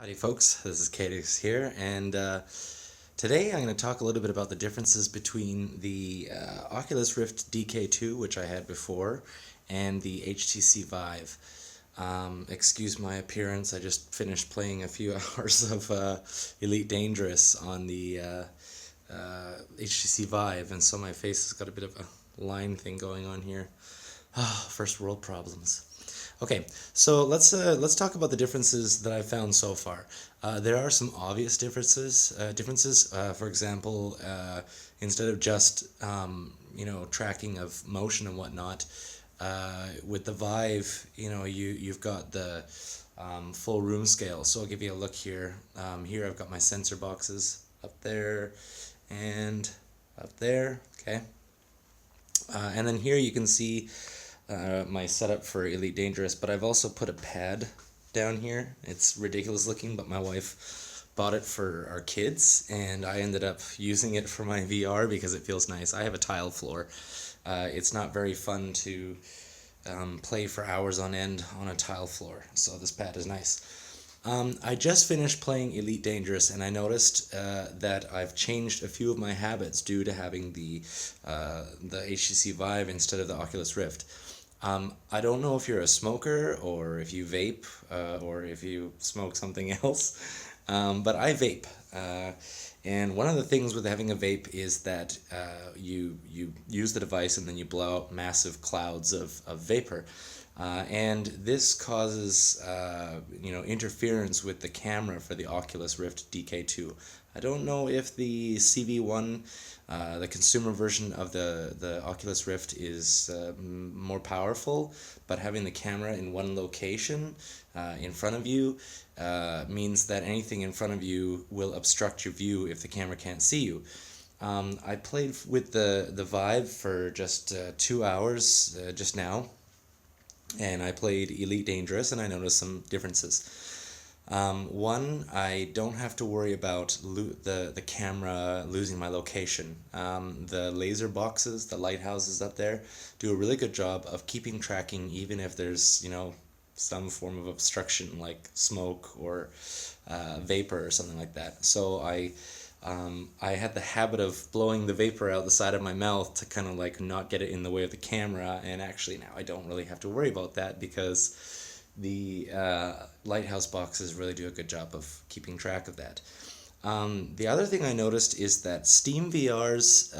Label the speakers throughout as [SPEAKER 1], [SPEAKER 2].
[SPEAKER 1] Howdy folks, this is Cadix here, and today I'm going to talk a little bit about the differences between the Oculus Rift DK2, which I had before, and the HTC Vive. Excuse my appearance, I just finished playing a few hours of Elite Dangerous on the HTC Vive, and so my face has got a bit of a line thing going on here. First world problems. Okay, so let's talk about the differences that I've found so far. There are some obvious differences. For example, instead of just tracking of motion and whatnot, with the Vive, you've got the full room scale. So I'll give you a look here. Here I've got my sensor boxes up there and up there. Okay, and then here you can see my setup for Elite Dangerous, but I've also put a pad down here. It's ridiculous looking, but my wife bought it for our kids, and I ended up using it for my VR because it feels nice. I have a tile floor. It's not very fun to play for hours on end on a tile floor, so this pad is nice. I just finished playing Elite Dangerous, and I noticed that I've changed a few of my habits due to having the HTC Vive instead of the Oculus Rift. I don't know if you're a smoker or if you vape or if you smoke something else, but I vape. And one of the things with having a vape is that you use the device and then you blow out massive clouds of vapor. And this causes interference with the camera for the Oculus Rift DK2. I don't know if the CV1, the consumer version of the Oculus Rift, is more powerful, but having the camera in one location in front of you means that anything in front of you will obstruct your view if the camera can't see you. I played with the Vive for just 2 hours just now, and I played Elite Dangerous, and I noticed some differences. One, I don't have to worry about the camera losing my location. The laser boxes, the lighthouses up there, do a really good job of keeping tracking, even if there's some form of obstruction like smoke or vapor or something like that. So I had the habit of blowing the vapor out the side of my mouth to kind of like not get it in the way of the camera, and actually now I don't really have to worry about that because the lighthouse boxes really do a good job of keeping track of that. The other thing I noticed is that Steam VR's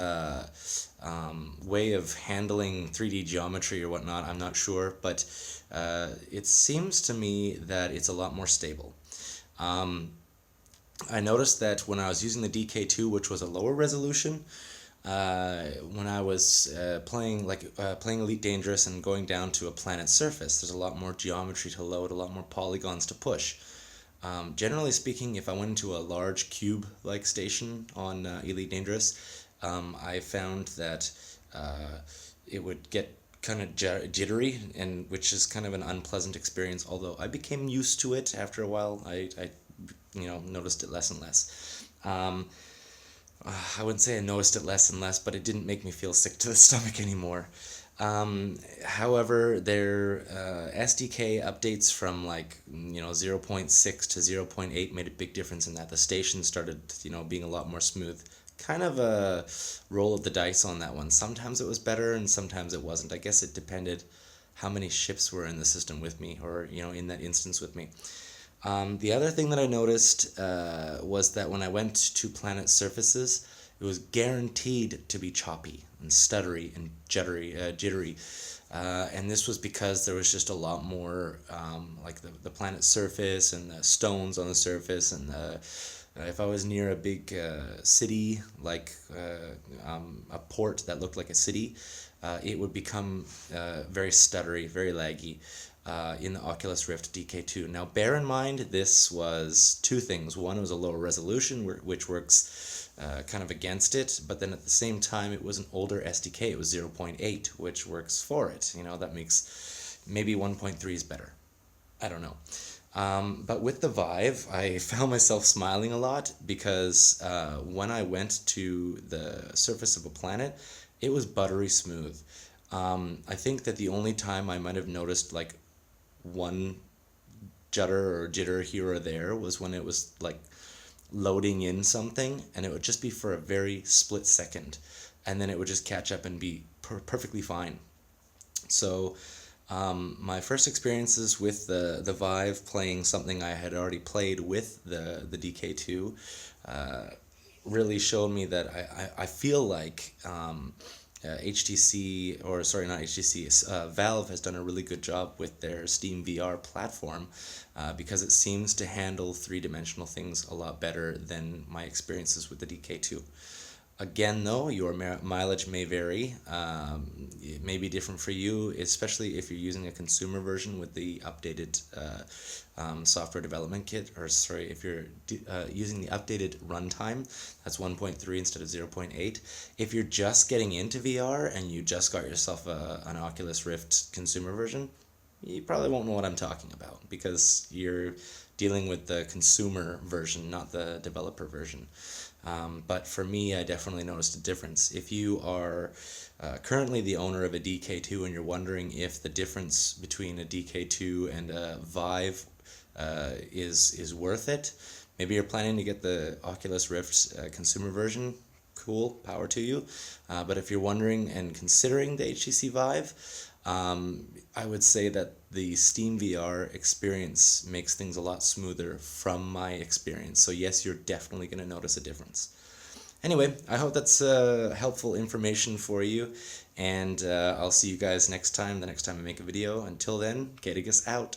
[SPEAKER 1] way of handling 3D geometry or whatnot, I'm not sure, but it seems to me that it's a lot more stable. I noticed that when I was using the DK2, which was a lower resolution, when I was playing Elite Dangerous and going down to a planet's surface, there's a lot more geometry to load, a lot more polygons to push. Generally speaking, if I went into a large cube-like station on Elite Dangerous, I found that it would get kind of jittery, and which is kind of an unpleasant experience. Although I became used to it after a while, I noticed it less and less. I wouldn't say I noticed it less and less, but it didn't make me feel sick to the stomach anymore. However, their SDK updates from 0.6 to 0.8 made a big difference in that. The station started being a lot more smooth. Kind of a roll of the dice on that one. Sometimes it was better and sometimes it wasn't. I guess it depended how many ships were in the system with me, or in that instance with me. The other thing that I noticed was that when I went to planet surfaces, it was guaranteed to be choppy and stuttery and jittery. And this was because there was just a lot more like the planet surface and the stones on the surface, and if I was near a big city, like a port that looked like a city, it would become very stuttery, very laggy. In the Oculus Rift DK2. Now, bear in mind, this was two things. One, it was a lower resolution, which works kind of against it, but then at the same time, it was an older SDK. It was 0.8, which works for it. That makes maybe 1.3 is better. I don't know. But with the Vive, I found myself smiling a lot because when I went to the surface of a planet, it was buttery smooth. I think that the only time I might have noticed like one judder or jitter here or there was when it was like loading in something, and it would just be for a very split second, and then it would just catch up and be perfectly fine. So my first experiences with the Vive, playing something I had already played with the DK2, really showed me that I feel like HTC, or sorry, not HTC, Valve has done a really good job with their Steam VR platform, because it seems to handle three-dimensional things a lot better than my experiences with the DK2. Again, though, your mileage may vary. It may be different for you, especially if you're using a consumer version with the updated software development kit, or sorry, if you're using the updated runtime, that's 1.3 instead of 0.8. If you're just getting into VR and you just got yourself an Oculus Rift consumer version, you probably won't know what I'm talking about, because you're dealing with the consumer version, not the developer version. But for me, I definitely noticed a difference. If you are currently the owner of a DK2 and you're wondering if the difference between a DK2 and a Vive is worth it, maybe you're planning to get the Oculus Rift consumer version, cool, power to you. But if you're wondering and considering the HTC Vive, I would say that the Steam VR experience makes things a lot smoother from my experience. So yes, you're definitely going to notice a difference. Anyway, I hope that's helpful information for you, and I'll see you guys next time, the next time I make a video. Until then, Katigus out.